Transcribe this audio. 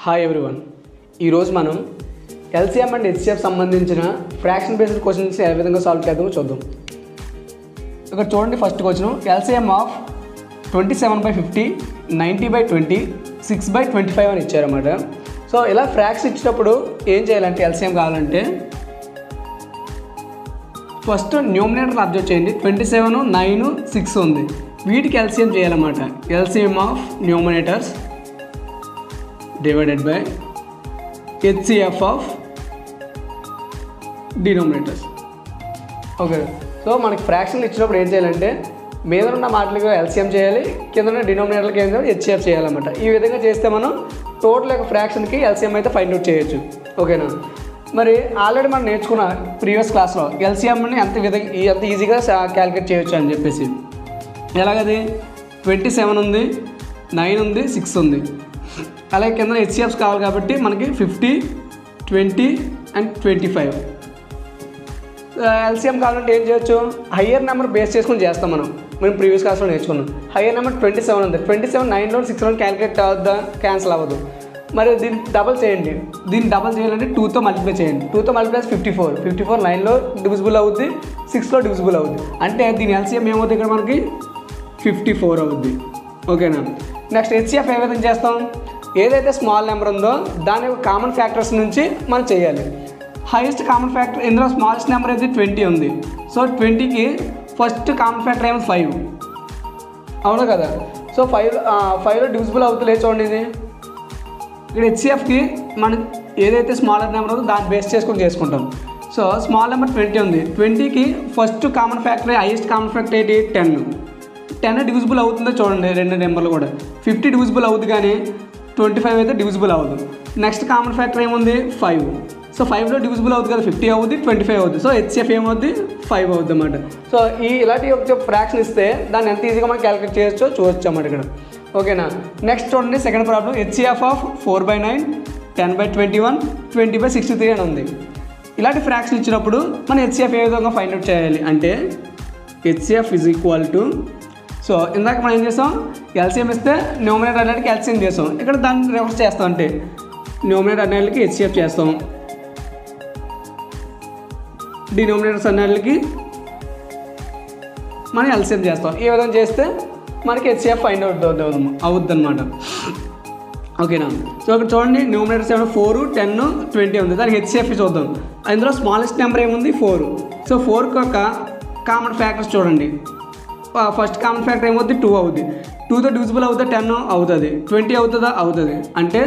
Hi everyone. ఈరోజు మనం LCM and HCF సంబంధించిన ఫ్రాక్షన్ బేస్డ్ క్వశ్చన్స్ ఏ విధంగా సాల్వ్ చేద్దామో చూద్దాం. ఇక్కడ చూడండి, ఫస్ట్ క్వశ్చన్ ఎల్సిఎం ఆఫ్ 27/50, 90/20, 6/25 అని ఇచ్చారన్నమాట. సో ఇలా ఫ్రాక్షన్ ఇచ్చినప్పుడు ఏం చేయాలంటే ఎల్సిఎం కావాలంటే ఫస్ట్ న్యూమినేటర్ అబ్జర్వ్ చేయండి. 27, 9, 6 ఉంది. వీటికి ఎల్సిఎం చేయాలన్నమాట. LCM of న్యూమినేటర్స్ divided by HCF of denominators. Okay, so మనకి ఫ్రాక్షన్లు ఇచ్చినప్పుడు ఏం చేయాలంటే మీద ఉన్న మాటలకు ఎల్సిఎం చేయాలి, కింద ఉన్న డినోమినేటర్కి ఏం చేయాలి, హెచ్సిఎఫ్ చేయాలన్నమాట. ఈ విధంగా చేస్తే మనం టోటల్ యొక్క ఫ్రాక్షన్కి ఎల్సిఎం అయితే ఫైండ్ అవుట్ చేయొచ్చు. ఓకేనా? మరి ఆల్రెడీ మనం నేర్చుకున్న ప్రీవియస్ క్లాస్లో ఎల్సిఎంని ఎంత ఈజీగా క్యాలిక్యులేట్ చేయొచ్చు అని చెప్పేసి. ఎలాగది? 27 ఉంది, 9 ఉంది, 6 ఉంది. అలాగే కింద హెచ్సిఎఫ్స్ కావాలి కాబట్టి మనకి 50, 20 అండ్ 25. ఎల్సిఎం కావాలంటే ఏం చేయొచ్చు? హయ్యర్ నెంబర్ బేస్ చేసుకుని చేస్తాం. మనం ప్రీవియస్ క్లాస్లో నేర్చుకున్నాం. హయ్యర్ నెంబర్ 27 ఉంది. 27 9లో 6లో క్యాలిక్యులేట్ అవుద్దా? క్యాన్సిల్ అవ్వదు. మరి దీన్ని డబల్ చేయండి. దీన్ని డబల్ చేయాలంటే 2తో మల్టిప్లై చేయండి. 2తో మల్టిప్లై 54. 54 9లో డివిజిబుల్ అవుద్ది, 6లో డివిజిబుల్ అవుద్ది. అంటే దీని ఎల్సిఎం ఏమవుతుంది? ఇక్కడ మనకి 54 అవుద్ది. ఓకేనా? నెక్స్ట్ హెచ్సిఎఫ్ ఏ విధంగా చేస్తాం? ఏదైతే స్మాల్ నెంబర్ ఉందో దాని యొక్క కామన్ ఫ్యాక్టర్స్ నుంచి మనం చేయాలి. హైయెస్ట్ కామన్ ఫ్యాక్టర్ ఇందులో స్మాలెస్ట్ నెంబర్ అయితే 20 ఉంది. సో 20కి ఫస్ట్ కామన్ ఫ్యాక్టర్ ఏమో 5. అవును కదా? సో 5లో డివిజిబుల్ అవుతుంది. చూడండి, ఇది ఇక్కడ హెచ్సిఎఫ్కి మనం ఏదైతే స్మాలర్ నెంబర్ ఉందో దాన్ని బేస్ చేసుకొని చేసుకుంటాం. సో స్మాల్ నెంబర్ 20 ఉంది. 20కి first common factor, highest common factor ఏంటి? 10 డివిజిబుల్ అవుతుందో చూడండి. రెండు నెంబర్లు కూడా 50 డివిజిబుల్ అవుతుంది, కానీ 25 అయితే డివిజిబుల్ అవ్వదు. నెక్స్ట్ కామన్ ఫ్యాక్టర్ ఏముంది? 5. సో 5లో డివిజిబుల్ అవుతుంది కదా, 50 అవుద్ది, 25 అవుద్ది. సో హెచ్సిఎఫ్ ఏమవుద్ది? 5 అవుద్ది అన్నమాట. సో ఇలాంటి ఒక ఫ్రాక్షన్ ఇస్తే దాన్ని ఎంత ఈజీగా మనం క్యాలిక్యులేట్ చేయొచ్చో చూడొచ్చు అన్నమాట ఇక్కడ. ఓకేనా? నెక్స్ట్ చూడండి, సెకండ్ ప్రాబ్లం. హెచ్సిఎఫ్ ఆఫ్ 4/9, 10/21, 20/63 అని ఉంది. ఇలాంటి ఫ్రాక్షన్ ఇచ్చినప్పుడు మనం హెచ్సిఎఫ్ ఏ విధంగా ఫైండ్ అవుట్ చేయాలి అంటే HCF is equal to, so ఇందాక మనం ఏం చేస్తాం? ఎల్సిఎం ఇస్తే న్యూమినేటర్ అన్నిటికి ఎల్సిఎం చేస్తాం. ఇక్కడ దాన్ని రివర్స్ చేస్తాం. అంటే న్యూమినేటర్ అన్నిటికి హెచ్సిఎఫ్ చేస్తాం, డినోమినేటర్స్ అన్నిటికి మనం ఎల్సిఎం చేస్తాం. ఈ విధంగా చేస్తే మనకి హెచ్సిఎఫ్ ఫైండ్ అవుట్ అవుద్ది అనమాట. ఓకేనా? సో ఇక్కడ చూడండి, న్యూమినేటర్స్ ఏమైనా 4, 10, 20 ఉంది. దానికి హెచ్సిఎఫ్ చూద్దాం. అందులో స్మాలెస్ట్ నెంబర్ ఏముంది? 4. సో 4కి ఒక కామన్ ఫ్యాక్టర్స్ చూడండి. ఫస్ట్ కామన్ ఫ్యాక్టర్ ఏమవుతుంది? 2 అవుతుంది. 2తో డివిజిబుల్ అవుతుందా? 10 అవుతుంది. 20 అవుతుందా? అవుతుంది. అంటే